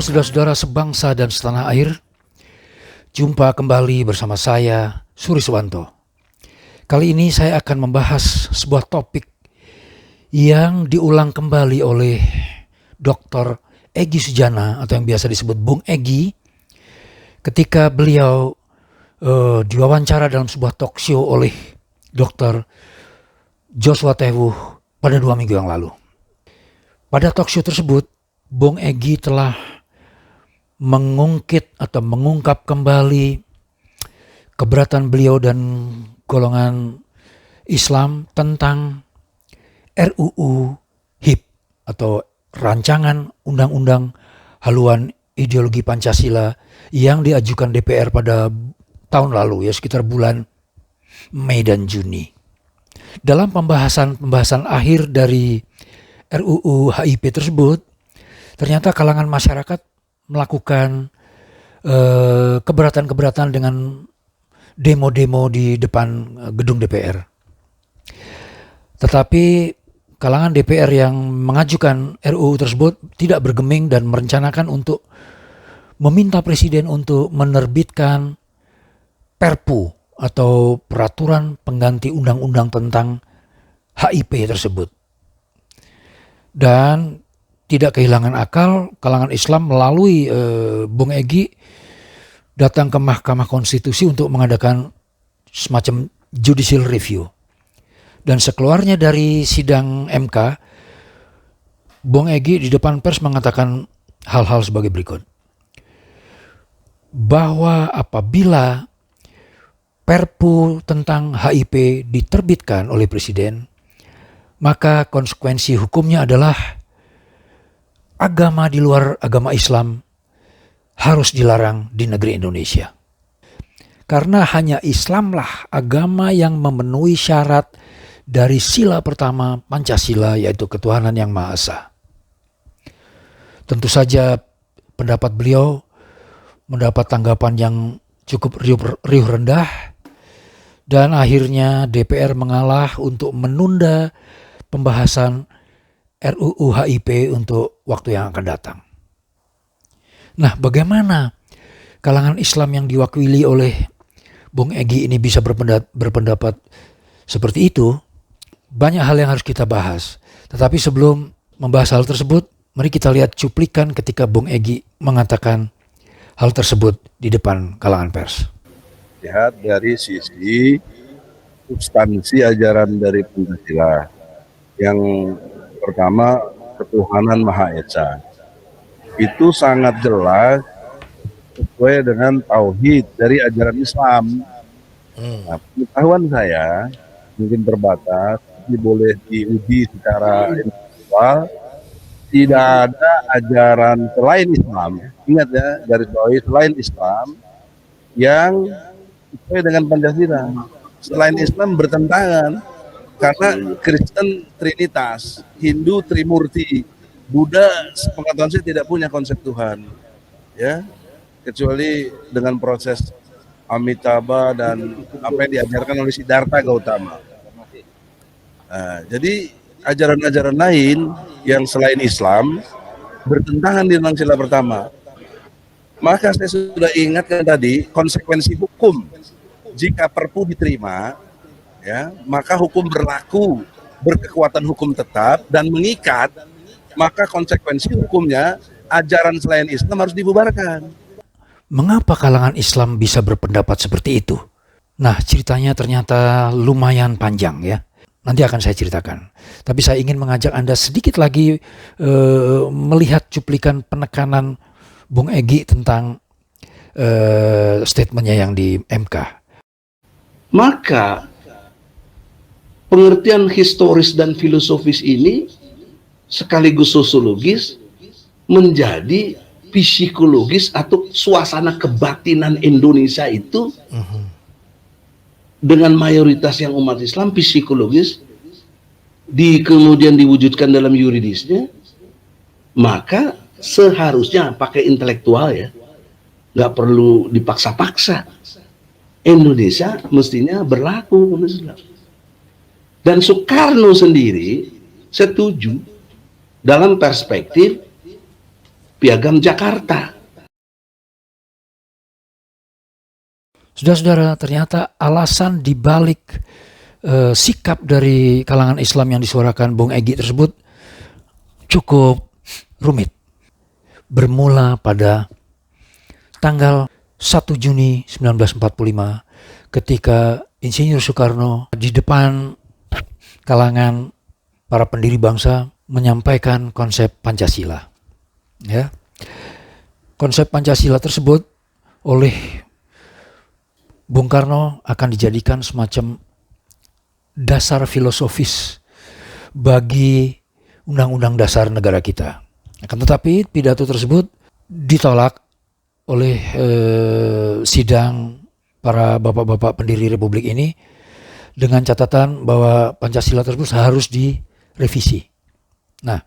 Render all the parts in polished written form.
Halo saudara-saudara sebangsa dan setanah air, jumpa kembali bersama saya, Suri Suwanto. Kali ini saya akan membahas sebuah topik yang diulang kembali oleh Dr. Egy Sujana atau yang biasa disebut Bung Egy ketika beliau diwawancara dalam sebuah talk show oleh Dr. Joshua Tewuh pada 2 minggu yang lalu. Pada talk show tersebut, Bung Egy telah mengungkit atau mengungkap kembali keberatan beliau dan golongan Islam tentang RUU HIP atau Rancangan Undang-Undang Haluan Ideologi Pancasila yang diajukan DPR pada tahun lalu, ya sekitar bulan Mei dan Juni. Dalam pembahasan akhir dari RUU HIP tersebut, ternyata kalangan masyarakat melakukan keberatan-keberatan dengan demo-demo di depan gedung DPR. Tetapi kalangan DPR yang mengajukan RUU tersebut tidak bergeming dan merencanakan untuk meminta Presiden untuk menerbitkan Perpu atau peraturan pengganti undang-undang tentang HIP tersebut. Dan tidak kehilangan akal, kalangan Islam melalui Bung Egy datang ke Mahkamah Konstitusi untuk mengadakan semacam judicial review. Dan sekeluarnya dari sidang MK, Bung Egy di depan pers mengatakan hal-hal sebagai berikut. Bahwa apabila Perpu tentang HIP diterbitkan oleh Presiden, maka konsekuensi hukumnya adalah agama di luar agama Islam harus dilarang di negeri Indonesia. Karena hanya Islamlah agama yang memenuhi syarat dari sila pertama Pancasila, yaitu ketuhanan yang Maha Esa. Tentu saja pendapat beliau mendapat tanggapan yang cukup riuh rendah, dan akhirnya DPR mengalah untuk menunda pembahasan RUU HIP untuk waktu yang akan datang. Nah, bagaimana kalangan Islam yang diwakili oleh Bung Egy ini bisa berpendapat seperti itu? Banyak hal yang harus kita bahas. Tetapi sebelum membahas hal tersebut, mari kita lihat cuplikan ketika Bung Egy mengatakan hal tersebut di depan kalangan pers. Lihat dari sisi substansi ajaran dari Pancasila. Yang pertama, ketuhanan Maha Esa. Itu sangat jelas sesuai dengan tauhid dari ajaran Islam. Nah, pengetahuan saya mungkin terbatas, tapi boleh diuji secara intelektual. Tidak ada ajaran selain Islam, ingat ya, garis bawahi, selain Islam yang sesuai dengan Pancasila. Selain Islam bertentangan. Karena Kristen Trinitas, Hindu Trimurti, Buddha sepengetahuan saya tidak punya konsep Tuhan, ya, kecuali dengan proses Amitabha dan apa yang diajarkan oleh Siddhartha Gautama. Nah, jadi ajaran-ajaran lain yang selain Islam bertentangan dengan sila pertama. Maka saya sudah ingatkan tadi konsekuensi hukum jika Perpu diterima. Ya, maka hukum berlaku, berkekuatan hukum tetap dan mengikat, maka konsekuensi hukumnya ajaran selain Islam harus dibubarkan. Mengapa kalangan Islam bisa berpendapat seperti itu? Nah, ceritanya ternyata lumayan panjang ya. Nanti akan saya ceritakan. Tapi saya ingin mengajak Anda sedikit lagi melihat cuplikan penekanan Bung Egy tentang statementnya yang di MK. Maka pengertian historis dan filosofis ini sekaligus sosiologis menjadi psikologis atau suasana kebatinan Indonesia itu dengan mayoritas yang umat Islam psikologis kemudian diwujudkan dalam yuridisnya, maka seharusnya pakai intelektual ya, nggak perlu dipaksa-paksa. Indonesia mestinya berlaku. Dan Soekarno sendiri setuju dalam perspektif Piagam Jakarta. Saudara-saudara, ternyata alasan dibalik sikap dari kalangan Islam yang disuarakan Bung Egy tersebut cukup rumit. Bermula pada tanggal 1 Juni 1945 ketika Insinyur Soekarno di depan kalangan para pendiri bangsa menyampaikan konsep Pancasila. Ya. Konsep Pancasila tersebut oleh Bung Karno akan dijadikan semacam dasar filosofis bagi undang-undang dasar negara kita. Akan tetapi pidato tersebut ditolak oleh sidang para bapak-bapak pendiri Republik ini dengan catatan bahwa Pancasila tersebut harus direvisi. Nah,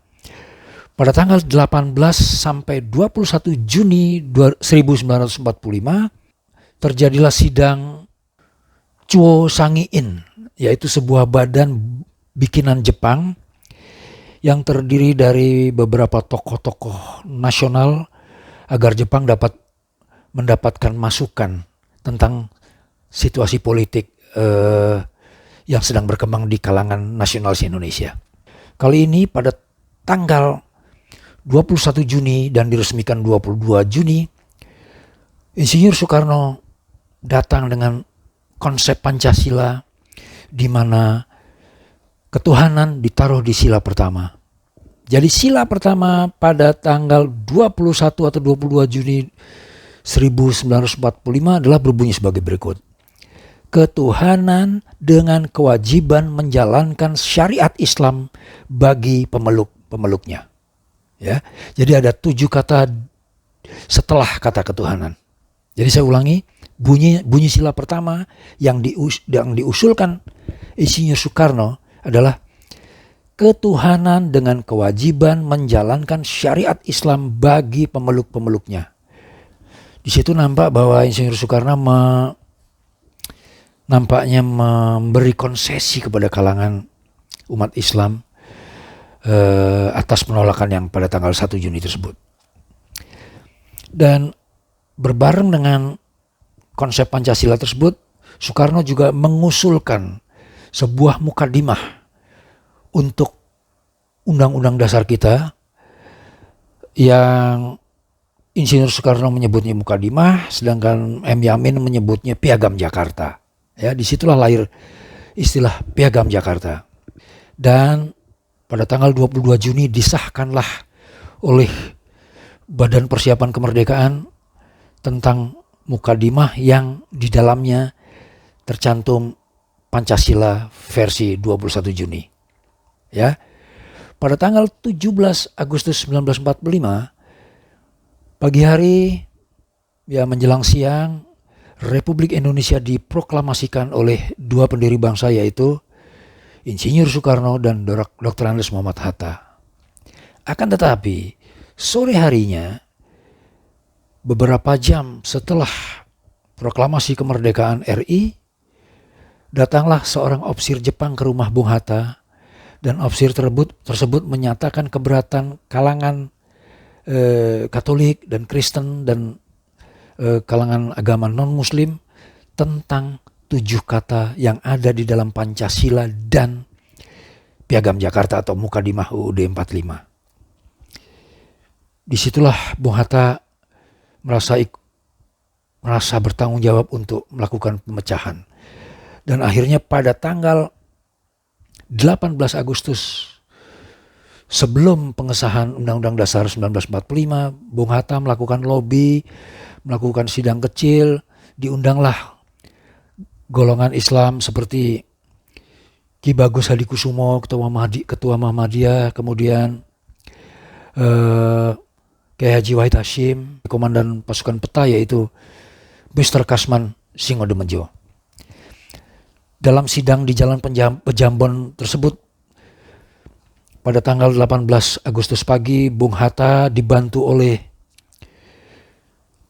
pada tanggal 18 sampai 21 Juni 1945 terjadilah sidang Chuo Sangi-in, yaitu sebuah badan bikinan Jepang yang terdiri dari beberapa tokoh-tokoh nasional agar Jepang dapat mendapatkan masukan tentang situasi politik yang sedang berkembang di kalangan nasionalis Indonesia. Kali ini pada tanggal 21 Juni dan diresmikan 22 Juni, Insinyur Soekarno datang dengan konsep Pancasila di mana ketuhanan ditaruh di sila pertama. Jadi sila pertama pada tanggal 21 atau 22 Juni 1945 adalah berbunyi sebagai berikut. Ketuhanan dengan kewajiban menjalankan syariat Islam bagi pemeluk-pemeluknya. Ya, jadi ada 7 kata setelah kata ketuhanan. Jadi saya ulangi, bunyi sila pertama yang diusulkan Insinyur Soekarno adalah ketuhanan dengan kewajiban menjalankan syariat Islam bagi pemeluk-pemeluknya. Di situ nampak bahwa Insinyur Soekarno nampaknya memberi konsesi kepada kalangan umat Islam atas penolakan yang pada tanggal 1 Juni tersebut. Dan berbareng dengan konsep Pancasila tersebut, Soekarno juga mengusulkan sebuah mukadimah untuk undang-undang dasar kita yang Insinyur Soekarno menyebutnya mukadimah, sedangkan M. Yamin menyebutnya Piagam Jakarta. Ya, disitulah lahir istilah Piagam Jakarta. Dan pada tanggal 22 Juni disahkanlah oleh Badan Persiapan Kemerdekaan tentang mukadimah yang di dalamnya tercantum Pancasila versi 21 Juni. Ya. Pada tanggal 17 Agustus 1945 pagi hari ya menjelang siang, Republik Indonesia diproklamasikan oleh 2 pendiri bangsa, yaitu Insinyur Soekarno dan Dr. Andes Muhammad Hatta. Akan tetapi sore harinya, beberapa jam setelah proklamasi kemerdekaan RI, datanglah seorang opsir Jepang ke rumah Bung Hatta, dan opsir tersebut menyatakan keberatan kalangan Katolik dan Kristen dan kalangan agama non-Muslim tentang 7 kata yang ada di dalam Pancasila dan Piagam Jakarta atau Mukadimah UUD 45. Disitulah Bung Hatta merasa bertanggung jawab untuk melakukan pemecahan. Dan akhirnya pada tanggal 18 Agustus sebelum pengesahan Undang-Undang Dasar 1945, Bung Hatta melakukan lobby, melakukan sidang kecil, diundanglah golongan Islam seperti Ki Bagus Hadikusumo, Ketua Muhammadiyah, kemudian Kiai Haji Wahid Hashim, Komandan Pasukan Peta, yaitu Mr. Kasman Singodemejo. Dalam sidang di Jalan Pejambon tersebut, pada tanggal 18 Agustus pagi, Bung Hatta dibantu oleh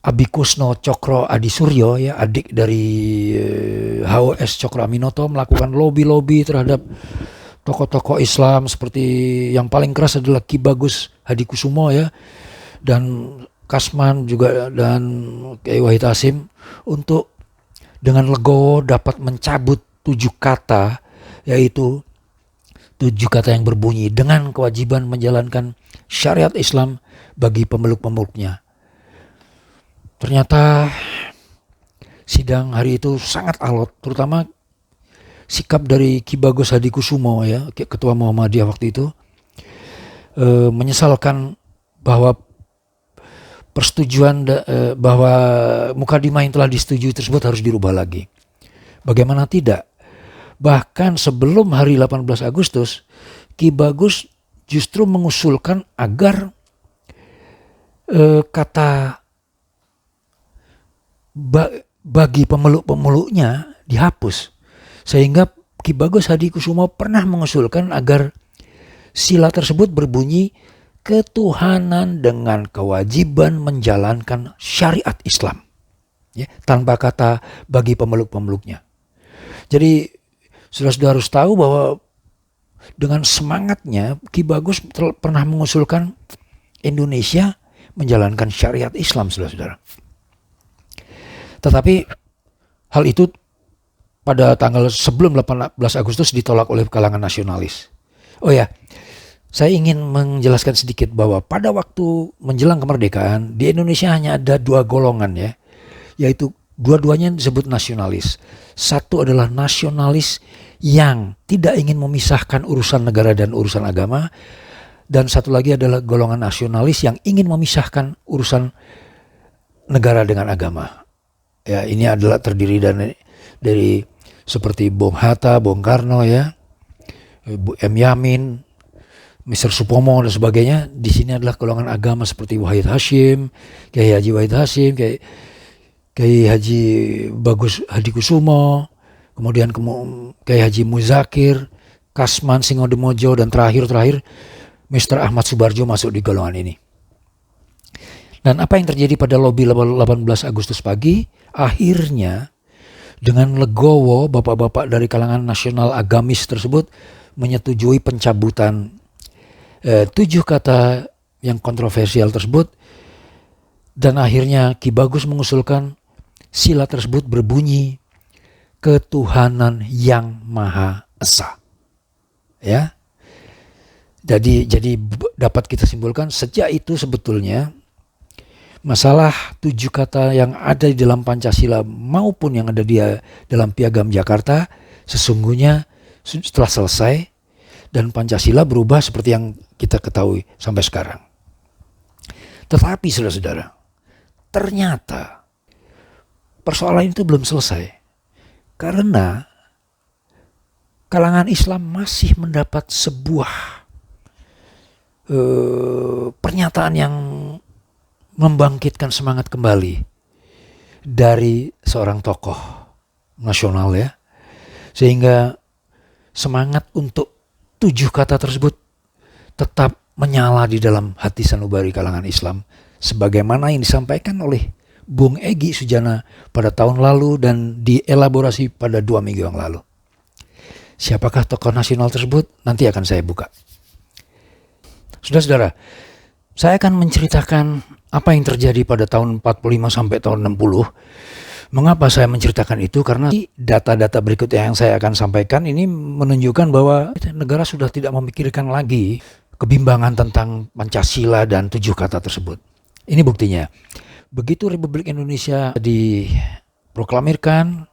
Abi Kusno Cokro Adi Suryo, ya, adik dari HOS Cokro Aminoto, melakukan lobby terhadap tokoh-tokoh Islam seperti yang paling keras adalah Ki Bagus Hadikusumo, ya, dan Kasman juga dan Kiai Wahid Hasyim untuk dengan legowo dapat mencabut 7 kata, yaitu 7 kata yang berbunyi dengan kewajiban menjalankan syariat Islam bagi pemeluk-pemeluknya. Ternyata sidang hari itu sangat alot, terutama sikap dari Ki Bagus Hadikusumo ya, ketua Muhammadiyah waktu itu, menyesalkan bahwa persetujuan bahwa mukadimah yang telah disetujui tersebut harus dirubah lagi. Bagaimana tidak? Bahkan sebelum hari 18 Agustus, Ki Bagus justru mengusulkan agar kata bagi pemeluk-pemeluknya dihapus. Sehingga Ki Bagus Hadikusumo pernah mengusulkan agar sila tersebut berbunyi ketuhanan dengan kewajiban menjalankan syariat Islam. Ya, tanpa kata bagi pemeluk-pemeluknya. Jadi saudara harus tahu bahwa dengan semangatnya Ki Bagus pernah mengusulkan Indonesia menjalankan syariat Islam, saudara-saudara. Tetapi hal itu pada tanggal sebelum 18 Agustus ditolak oleh kalangan nasionalis. Oh ya, saya ingin menjelaskan sedikit bahwa pada waktu menjelang kemerdekaan di Indonesia hanya ada 2 golongan ya, yaitu dua-duanya disebut nasionalis. Satu adalah nasionalis yang tidak ingin memisahkan urusan negara dan urusan agama, dan satu lagi adalah golongan nasionalis yang ingin memisahkan urusan negara dengan agama. Ya, ini adalah terdiri dari seperti Bung Hatta, Bung Karno ya, Bu M. Yamin, Mr. Supomo dan sebagainya. Di sini adalah golongan agama seperti Wahid Hasyim, Kiai Haji Wahid Hasyim, Kiai Haji Bagus Hadikusumo, kemudian Kiai Haji Muzakir, Kasman Singodemojo, dan terakhir Mr. Ahmad Subarjo masuk di golongan ini. Dan apa yang terjadi pada lobi 18 Agustus pagi? Akhirnya dengan legowo bapak-bapak dari kalangan nasional agamis tersebut menyetujui pencabutan 7 kata yang kontroversial tersebut, dan akhirnya Ki Bagus mengusulkan sila tersebut berbunyi ketuhanan yang Maha Esa. Ya. Jadi dapat kita simpulkan sejak itu sebetulnya masalah 7 kata yang ada di dalam Pancasila maupun yang ada di dalam Piagam Jakarta sesungguhnya setelah selesai, dan Pancasila berubah seperti yang kita ketahui sampai sekarang. Tetapi saudara-saudara, ternyata persoalan itu belum selesai, karena kalangan Islam masih mendapat sebuah pernyataan yang membangkitkan semangat kembali dari seorang tokoh nasional ya, sehingga semangat untuk 7 kata tersebut tetap menyala di dalam hati sanubari kalangan Islam, sebagaimana yang disampaikan oleh Bung Egy Sujana pada tahun lalu dan dielaborasi pada 2 minggu yang lalu. Siapakah tokoh nasional tersebut? Nanti akan saya buka. Saudara-saudara, saya akan menceritakan apa yang terjadi pada tahun 45 sampai tahun 60. Mengapa saya menceritakan itu? Karena data-data berikut yang saya akan sampaikan ini menunjukkan bahwa negara sudah tidak memikirkan lagi kebimbangan tentang Pancasila dan 7 kata tersebut. Ini buktinya. Begitu Republik Indonesia diproklamirkan,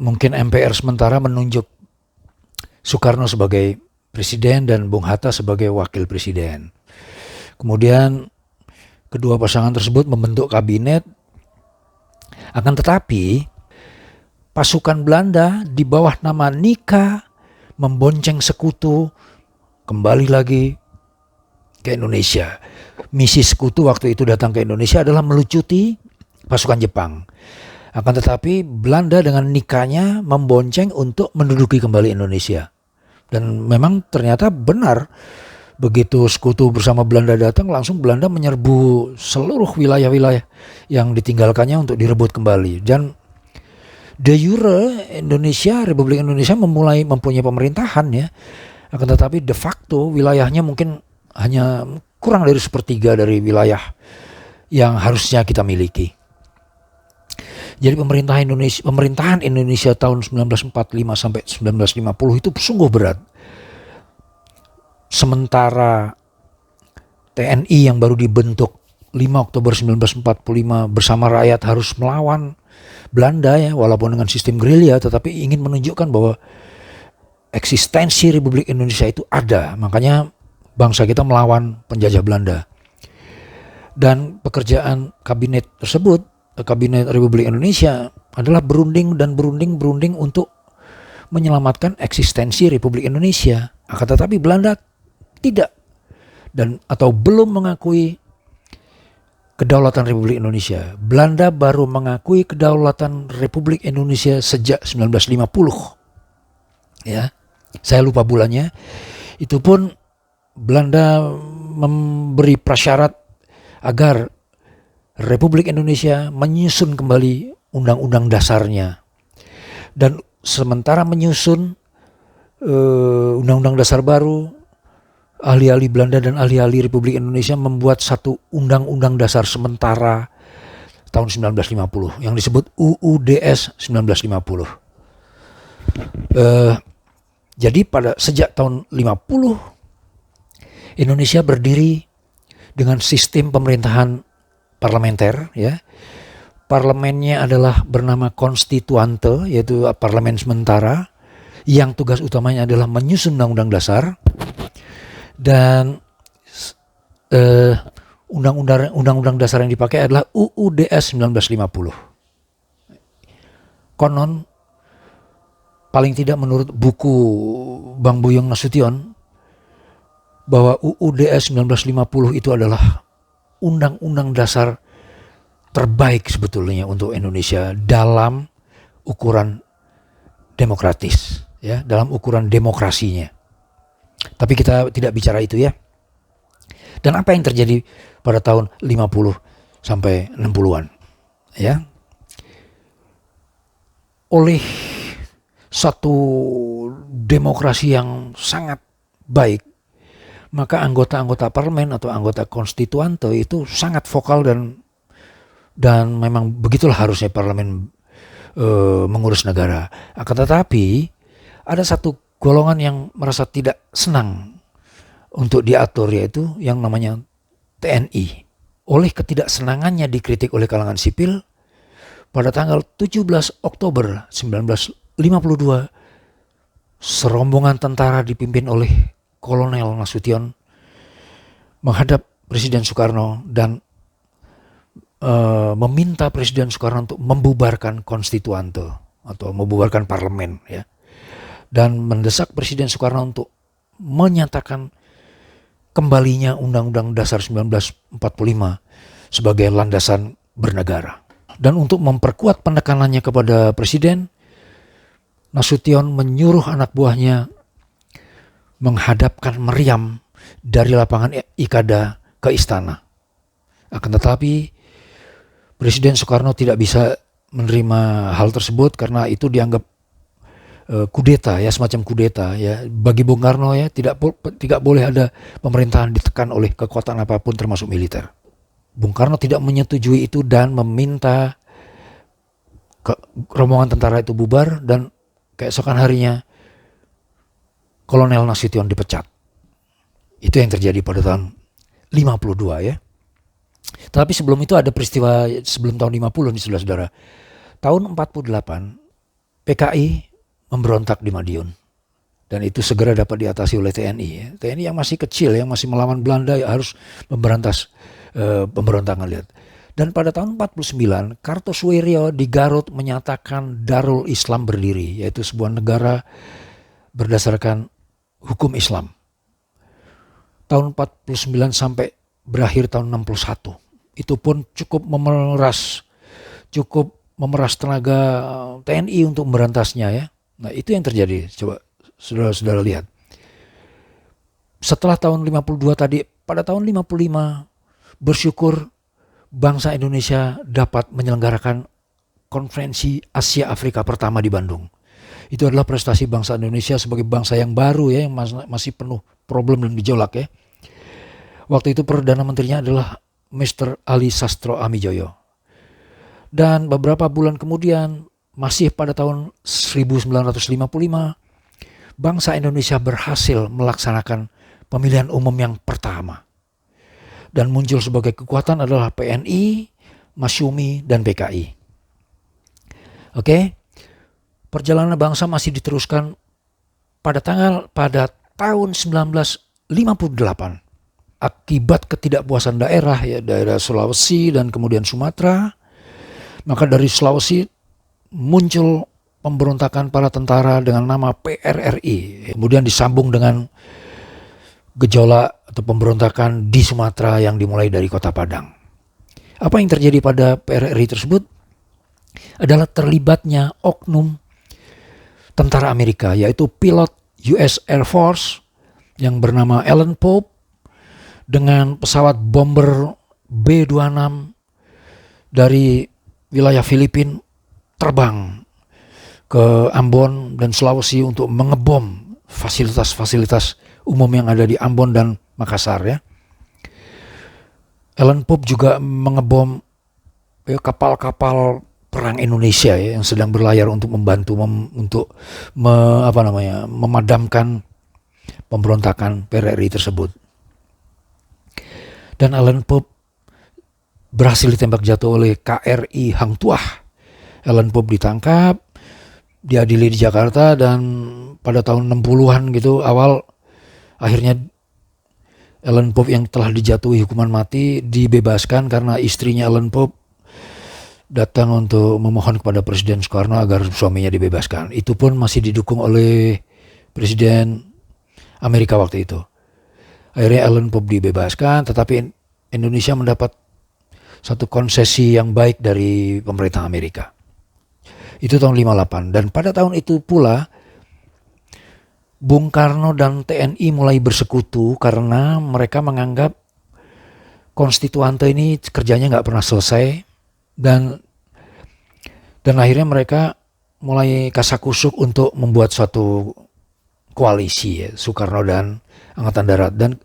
mungkin MPR sementara menunjuk Soekarno sebagai presiden dan Bung Hatta sebagai wakil presiden. Kemudian kedua pasangan tersebut membentuk kabinet. Akan tetapi pasukan Belanda di bawah nama Nika membonceng sekutu kembali lagi ke Indonesia. Misi sekutu waktu itu datang ke Indonesia adalah melucuti pasukan Jepang. Akan tetapi Belanda dengan Nikanya membonceng untuk menduduki kembali Indonesia. Dan memang ternyata benar, begitu sekutu bersama Belanda datang, langsung Belanda menyerbu seluruh wilayah-wilayah yang ditinggalkannya untuk direbut kembali. Dan de jure Indonesia, Republik Indonesia mempunyai pemerintahan ya. Akan tetapi de facto wilayahnya mungkin hanya kurang dari sepertiga dari wilayah yang harusnya kita miliki. Jadi pemerintahan Indonesia tahun 1945 sampai 1950 itu sungguh berat. Sementara TNI yang baru dibentuk 5 Oktober 1945 bersama rakyat harus melawan Belanda ya, walaupun dengan sistem gerilya, tetapi ingin menunjukkan bahwa eksistensi Republik Indonesia itu ada. Makanya bangsa kita melawan penjajah Belanda. Dan pekerjaan kabinet tersebut, kabinet Republik Indonesia, adalah berunding untuk menyelamatkan eksistensi Republik Indonesia. Akan tetapi Belanda tidak atau belum mengakui kedaulatan Republik Indonesia. Belanda baru mengakui kedaulatan Republik Indonesia sejak 1950. Ya, saya lupa bulannya. Itu pun Belanda memberi prasyarat agar Republik Indonesia menyusun kembali undang-undang dasarnya. Dan sementara menyusun undang-undang dasar baru, ahli-ahli Belanda dan ahli-ahli Republik Indonesia membuat satu undang-undang dasar sementara tahun 1950 yang disebut UUDS 1950. Jadi sejak tahun 50 Indonesia berdiri dengan sistem pemerintahan parlementer ya. Parlemennya adalah bernama konstituante, yaitu parlemen sementara yang tugas utamanya adalah menyusun undang-undang dasar. Dan undang-undang dasar yang dipakai adalah UUDS 1950. Konon, paling tidak menurut buku Bang Buyong Nasution, bahwa UUDS 1950 itu adalah undang-undang dasar terbaik sebetulnya untuk Indonesia dalam ukuran demokratis, ya, dalam ukuran demokrasinya. Tapi kita tidak bicara itu ya. Dan apa yang terjadi pada tahun 50 sampai 60-an? Ya. Oleh satu demokrasi yang sangat baik, maka anggota-anggota parlemen atau anggota konstituante itu sangat vokal dan memang begitulah harusnya parlemen mengurus negara. Akan tetapi ada satu golongan yang merasa tidak senang untuk diatur, yaitu yang namanya TNI. Oleh ketidaksenangannya dikritik oleh kalangan sipil, pada tanggal 17 Oktober 1952, serombongan tentara dipimpin oleh Kolonel Nasution menghadap Presiden Soekarno dan meminta Presiden Soekarno untuk membubarkan konstituante atau membubarkan parlemen ya. Dan mendesak Presiden Soekarno untuk menyatakan kembalinya Undang-Undang Dasar 1945 sebagai landasan bernegara. Dan untuk memperkuat penekanannya kepada Presiden, Nasution menyuruh anak buahnya menghadapkan meriam dari lapangan Ikada ke istana. Akan tetapi Presiden Soekarno tidak bisa menerima hal tersebut karena itu dianggap kudeta ya, semacam kudeta ya. Bagi Bung Karno ya tidak boleh ada pemerintahan ditekan oleh kekuatan apapun termasuk militer. Bung Karno tidak menyetujui itu dan meminta rombongan tentara itu bubar, dan keesokan harinya Kolonel Nasution dipecat. Itu yang terjadi pada tahun 52 ya. Tapi sebelum itu ada peristiwa sebelum tahun 50 nih saudara-saudara. Tahun 48 PKI memberontak di Madiun, dan itu segera dapat diatasi oleh TNI ya. TNI yang masih kecil, yang masih melawan Belanda ya, harus memberantas pemberontakan lihat. Dan pada tahun 49 Kartosuwiryo di Garut menyatakan Darul Islam berdiri, yaitu sebuah negara berdasarkan hukum Islam. Tahun 49 sampai berakhir tahun 61 itu pun cukup memeras tenaga TNI untuk memberantasnya ya. Nah itu yang terjadi, coba saudara-saudara lihat. Setelah tahun 52 tadi, pada tahun 55 bersyukur bangsa Indonesia dapat menyelenggarakan konferensi Asia Afrika pertama di Bandung. Itu adalah prestasi bangsa Indonesia sebagai bangsa yang baru ya, yang masih penuh problem dan gejolak ya. Waktu itu Perdana Menterinya adalah Mr. Ali Sastro Amijoyo. Dan beberapa bulan kemudian, masih pada tahun 1955, bangsa Indonesia berhasil melaksanakan pemilihan umum yang pertama. Dan muncul sebagai kekuatan adalah PNI, Masyumi, dan PKI. Oke, perjalanan bangsa masih diteruskan pada tahun 1958. Akibat ketidakpuasan daerah, ya daerah Sulawesi dan kemudian Sumatera, maka dari Sulawesi muncul pemberontakan para tentara dengan nama PRRI. Kemudian disambung dengan gejolak atau pemberontakan di Sumatera yang dimulai dari Kota Padang. Apa yang terjadi pada PRRI tersebut adalah terlibatnya oknum tentara Amerika, yaitu pilot US Air Force yang bernama Alan Pope dengan pesawat bomber B-26 dari wilayah Filipina terbang ke Ambon dan Sulawesi untuk mengebom fasilitas-fasilitas umum yang ada di Ambon dan Makassar, ya. Alan Pope juga mengebom kapal-kapal perang Indonesia, ya, yang sedang berlayar untuk membantu memadamkan pemberontakan PRRI tersebut. Dan Alan Pope berhasil ditembak jatuh oleh KRI Hang Tuah. Alan Pope ditangkap, diadili di Jakarta, dan pada tahun 60-an gitu awal, akhirnya Alan Pope yang telah dijatuhi hukuman mati dibebaskan karena istrinya Alan Pope datang untuk memohon kepada Presiden Soekarno agar suaminya dibebaskan. Itu pun masih didukung oleh Presiden Amerika waktu itu. Akhirnya Alan Pope dibebaskan, tetapi Indonesia mendapat satu konsesi yang baik dari pemerintah Amerika. Itu tahun 58. Dan pada tahun itu pula Bung Karno dan TNI mulai bersekutu karena mereka menganggap konstituante ini kerjanya nggak pernah selesai, dan akhirnya mereka mulai kasakusuk untuk membuat suatu koalisi, ya, Soekarno dan Angkatan Darat. Dan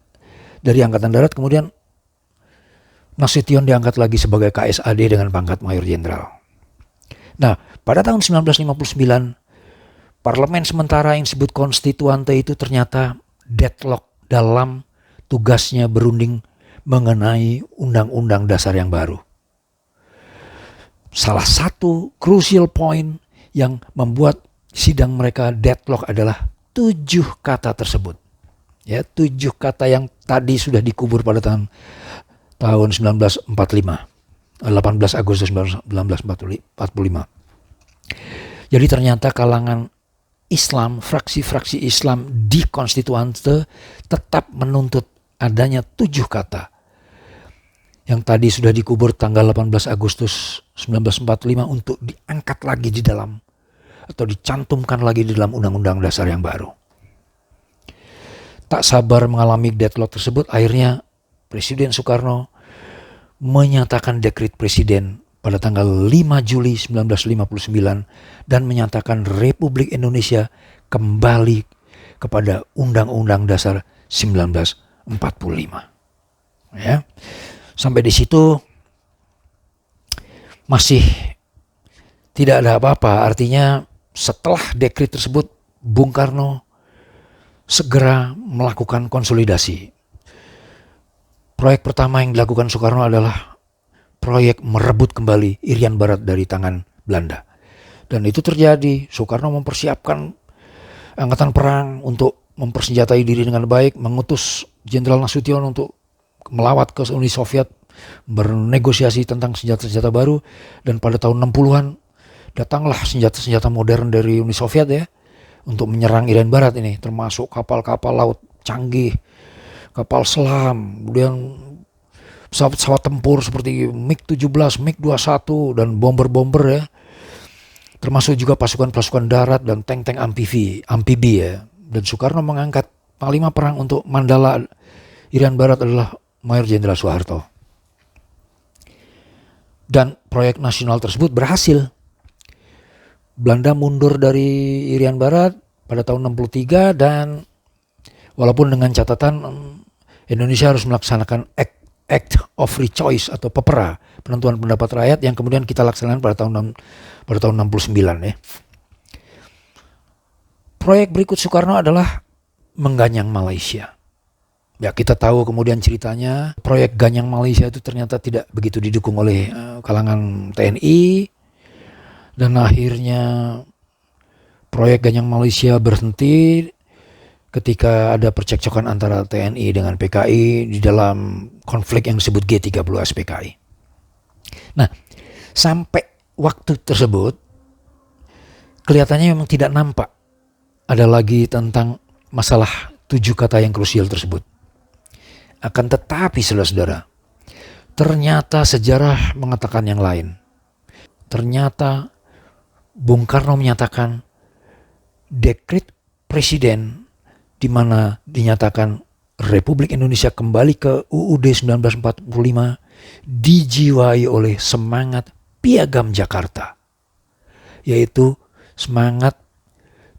dari Angkatan Darat kemudian Nasution diangkat lagi sebagai KSAD dengan pangkat Mayor Jenderal. Nah, pada tahun 1959, parlemen sementara yang disebut konstituante itu ternyata deadlock dalam tugasnya berunding mengenai Undang-Undang Dasar yang baru. Salah satu crucial point yang membuat sidang mereka deadlock adalah 7 kata tersebut. Ya, 7 kata yang tadi sudah dikubur pada tahun 1945, 18 Agustus 1945. Jadi ternyata kalangan Islam, fraksi-fraksi Islam di konstituante tetap menuntut adanya 7 kata yang tadi sudah dikubur tanggal 18 Agustus 1945 untuk diangkat lagi di dalam atau dicantumkan lagi di dalam Undang-Undang Dasar yang baru. Tak sabar mengalami deadlock tersebut, akhirnya Presiden Soekarno menyatakan dekret presiden pada tanggal 5 Juli 1959 dan menyatakan Republik Indonesia kembali kepada Undang-Undang Dasar 1945. Ya. Sampai di situ masih tidak ada apa-apa. Artinya setelah dekret tersebut, Bung Karno segera melakukan konsolidasi. Proyek pertama yang dilakukan Soekarno adalah proyek merebut kembali Irian Barat dari tangan Belanda. Dan itu terjadi. Soekarno mempersiapkan angkatan perang untuk mempersenjatai diri dengan baik, mengutus Jenderal Nasution untuk melawat ke Uni Soviet, bernegosiasi tentang senjata-senjata baru, dan pada tahun 60-an datanglah senjata-senjata modern dari Uni Soviet, ya, untuk menyerang Irian Barat ini, termasuk kapal-kapal laut canggih, kapal selam, kemudian pesawat-pesawat tempur seperti MiG-17, MiG-21, dan bomber-bomber, ya. Termasuk juga pasukan-pasukan darat dan tank-tank amfibi, ya. Dan Soekarno mengangkat panglima perang untuk Mandala Irian Barat adalah Mayor Jenderal Soeharto. Dan proyek nasional tersebut berhasil. Belanda mundur dari Irian Barat pada tahun 63, dan walaupun dengan catatan Indonesia harus melaksanakan act of free choice atau PEPRA, penentuan pendapat rakyat, yang kemudian kita laksanakan pada tahun 69 ya. Proyek berikut Soekarno adalah mengganyang Malaysia. Ya, kita tahu kemudian ceritanya proyek ganyang Malaysia itu ternyata tidak begitu didukung oleh kalangan TNI, dan akhirnya proyek ganyang Malaysia berhenti ketika ada percekcokan antara TNI dengan PKI di dalam konflik yang disebut G30S PKI. Nah, sampai waktu tersebut kelihatannya memang tidak nampak ada lagi tentang masalah 7 kata yang krusial tersebut. Akan tetapi saudara-saudara, ternyata sejarah mengatakan yang lain. Ternyata Bung Karno menyatakan dekret presiden di mana dinyatakan Republik Indonesia kembali ke UUD 1945 dijiwai oleh semangat Piagam Jakarta, yaitu semangat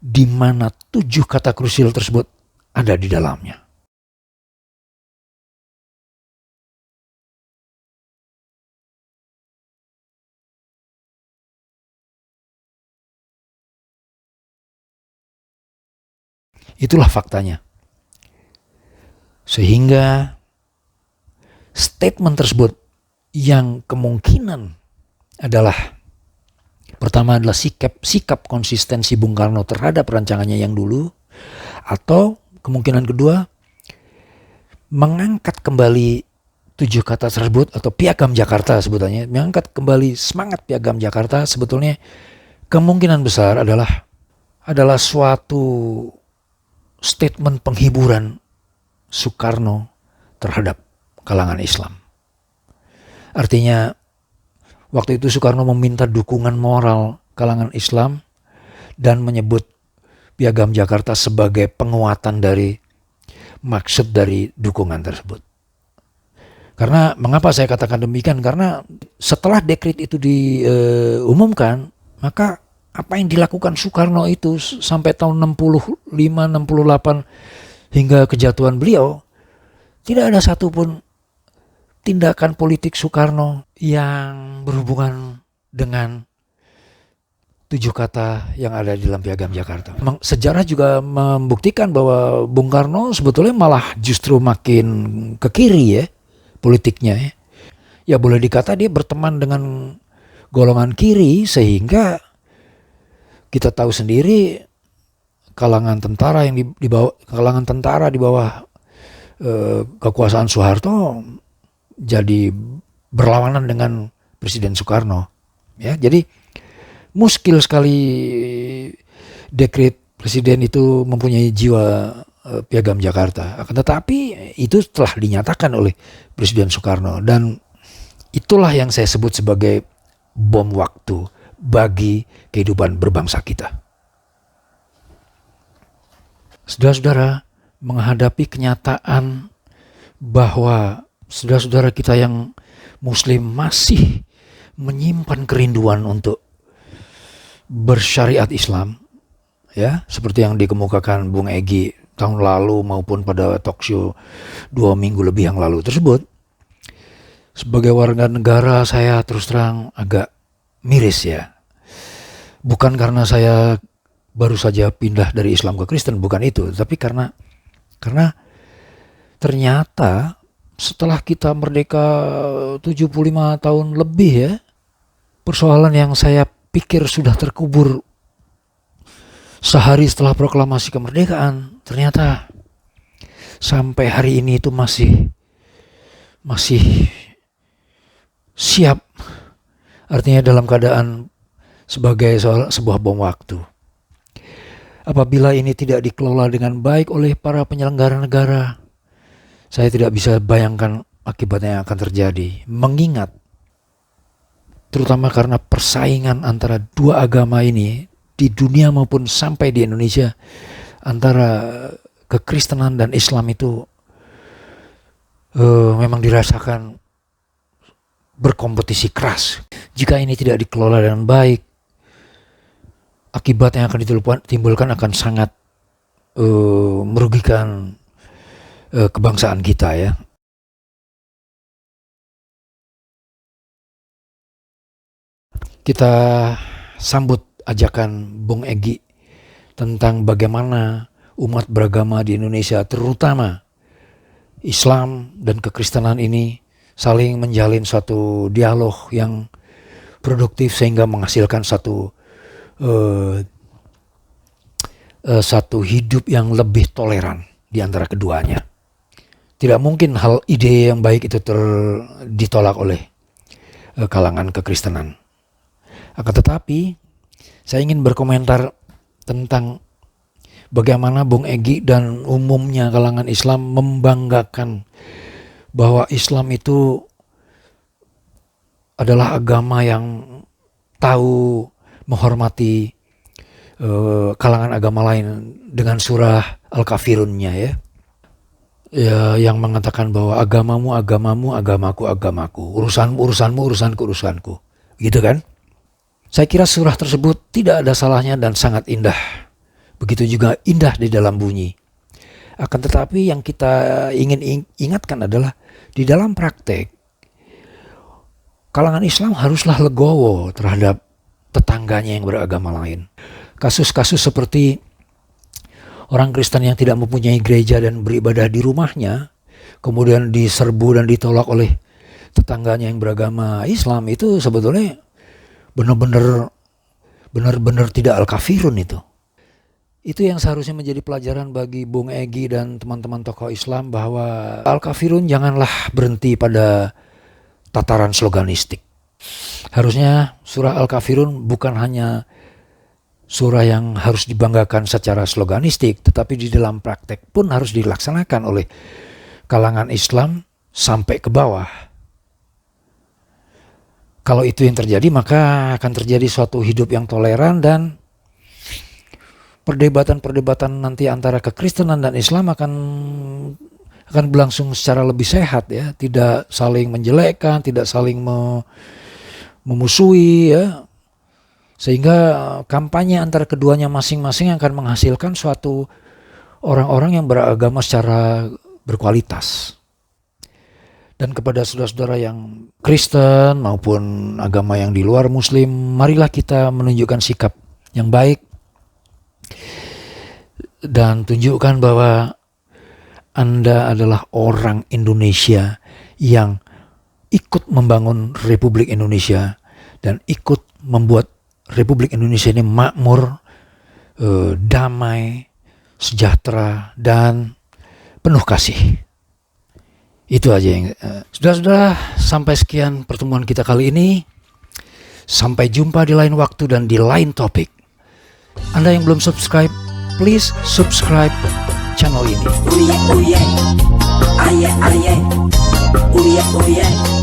di mana 7 kata krusial tersebut ada di dalamnya. Itulah faktanya. Sehingga statement tersebut yang kemungkinan adalah, pertama adalah sikap konsistensi Bung Karno terhadap rancangannya yang dulu, atau kemungkinan kedua mengangkat kembali 7 kata tersebut atau Piagam Jakarta sebutannya, mengangkat kembali semangat Piagam Jakarta. Sebetulnya kemungkinan besar adalah suatu statement penghiburan Soekarno terhadap kalangan Islam. Artinya waktu itu Soekarno meminta dukungan moral kalangan Islam dan menyebut Piagam Jakarta sebagai penguatan dari maksud dari dukungan tersebut. Karena mengapa saya katakan demikian? Karena setelah dekret itu diumumkan, maka apa yang dilakukan Soekarno itu sampai tahun 65, 68 hingga kejatuhan beliau, tidak ada satupun tindakan politik Soekarno yang berhubungan dengan 7 kata yang ada di dalam Piagam Jakarta. Sejarah juga membuktikan bahwa Bung Karno sebetulnya malah justru makin ke kiri ya politiknya ya. Ya boleh dikata dia berteman dengan golongan kiri, sehingga kita tahu sendiri kalangan tentara di bawah kekuasaan Soeharto jadi berlawanan dengan Presiden Soekarno. Ya, jadi muskil sekali dekret presiden itu mempunyai jiwa Piagam Jakarta. Akan tetapi itu telah dinyatakan oleh Presiden Soekarno, dan itulah yang saya sebut sebagai bom waktu bagi kehidupan berbangsa kita. Saudara-saudara, menghadapi kenyataan bahwa saudara-saudara kita yang Muslim masih menyimpan kerinduan untuk bersyariat Islam, ya, seperti yang dikemukakan Bung Egy tahun lalu maupun pada talk show 2 minggu lebih yang lalu tersebut. Sebagai warga negara, saya terus terang agak miris ya. Bukan karena saya baru saja pindah dari Islam ke Kristen, bukan itu, tapi karena ternyata setelah kita merdeka 75 tahun lebih ya, persoalan yang saya pikir sudah terkubur sehari setelah proklamasi kemerdekaan, ternyata sampai hari ini itu masih siap. Artinya dalam keadaan sebagai sebuah bom waktu. Apabila ini tidak dikelola dengan baik oleh para penyelenggara negara, saya tidak bisa bayangkan akibatnya yang akan terjadi. Mengingat terutama karena persaingan antara 2 agama ini di dunia maupun sampai di Indonesia, antara kekristenan dan Islam itu memang dirasakan berkompetisi keras. Jika ini tidak dikelola dengan baik, akibat yang akan ditimbulkan akan sangat merugikan kebangsaan kita ya. Kita sambut ajakan Bung Egy tentang bagaimana umat beragama di Indonesia, terutama Islam dan kekristenan ini saling menjalin suatu dialog yang produktif sehingga menghasilkan satu hidup yang lebih toleran di antara keduanya. Tidak mungkin hal ide yang baik itu ditolak oleh kalangan kekristenan. Akan tetapi saya ingin berkomentar tentang bagaimana Bung Egy dan umumnya kalangan Islam membanggakan bahwa Islam itu adalah agama yang tahu menghormati kalangan agama lain dengan surah Al-Kafirunnya ya. Yang mengatakan bahwa agamamu, agamamu, agamaku, agamaku, urusanmu, urusanmu, urusanku, urusanku. Gitu kan? Saya kira surah tersebut tidak ada salahnya dan sangat indah. Begitu juga indah di dalam bunyi. Akan tetapi yang kita ingin ingatkan adalah di dalam praktek, kalangan Islam haruslah legowo terhadap tetangganya yang beragama lain. Kasus-kasus seperti orang Kristen yang tidak mempunyai gereja dan beribadah di rumahnya, kemudian diserbu dan ditolak oleh tetangganya yang beragama Islam, itu sebetulnya benar-benar tidak al-kafirun itu. Itu yang seharusnya menjadi pelajaran bagi Bung Egy dan teman-teman tokoh Islam, bahwa al-kafirun janganlah berhenti pada tataran sloganistik. Harusnya surah Al-Kafirun bukan hanya surah yang harus dibanggakan secara sloganistik, tetapi di dalam praktek pun harus dilaksanakan oleh kalangan Islam sampai ke bawah. Kalau itu yang terjadi, maka akan terjadi suatu hidup yang toleran, dan perdebatan-perdebatan nanti antara kekristenan dan Islam akan berlangsung secara lebih sehat ya, tidak saling menjelekkan, tidak saling memusuhi ya. Sehingga kampanye antara keduanya masing-masing akan menghasilkan suatu orang-orang yang beragama secara berkualitas. Dan kepada saudara-saudara yang Kristen maupun agama yang di luar Muslim, marilah kita menunjukkan sikap yang baik dan tunjukkan bahwa Anda adalah orang Indonesia yang ikut membangun Republik Indonesia dan ikut membuat Republik Indonesia ini makmur, damai, sejahtera, dan penuh kasih. Itu aja yang sudah sampai sekian pertemuan kita kali ini. Sampai jumpa di lain waktu dan di lain topik. Anda yang belum subscribe, please subscribe channel ini. Oh yeah, oh yeah, aye, aye, oh yeah, oh yeah.